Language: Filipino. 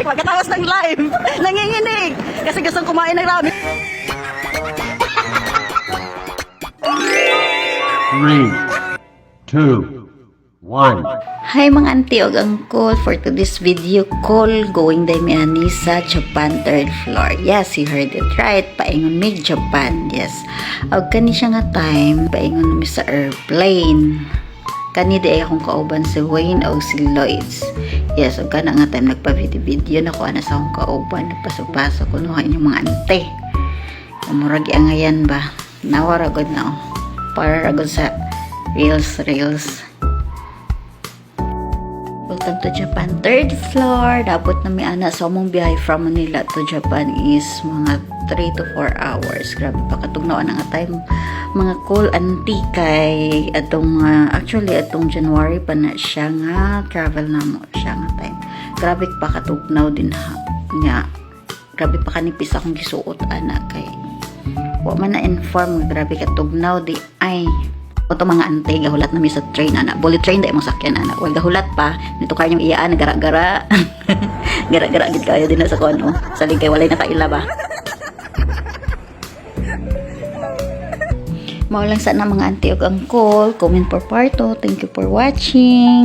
pagkatapos ng live, nanginginig. Kasi gustong kumain ng ramen. 3, 2, 1. Hi mga auntie og uncle, for today's video call going day mi ani sa Japan 3rd floor. Yes, you heard it right, paingon mi Japan. Yes, og kani siya nga time paingon mi sa airplane. Kani di akong kauban si Wayne o si Lloyds. Yes, og kana nga time nagpa-video na ko ana sa akong kauban, nagpasok-pasok ko no inyong mga ante. Murag angayan ba? Nawaragod na oh. Para ragod sa reels. Welcome to Japan 3rd floor. Dapat na may ana sa among biyahe from Manila to Japan is mga 3 to 4 hours. Grabe pa katugnaw na nga time mga cool auntie kay atong actually atong January pa na siya nga travel na mo siya nga time. Grabe pa katugnaw din ha. Nga grabe pa kanipis akong gisuot ana kay wa man na inform nga grabe katugnaw di ay o to mga ante gahulat na mi sa train ana bullet train dai mo sakyan ana wal gahulat pa nito kayong iyaan gara-gara gara-gara gid kayo din sa kono sa ligay walay nakaila ba mao lang sana mga ante ug uncle comment for part 2. Thank you for watching.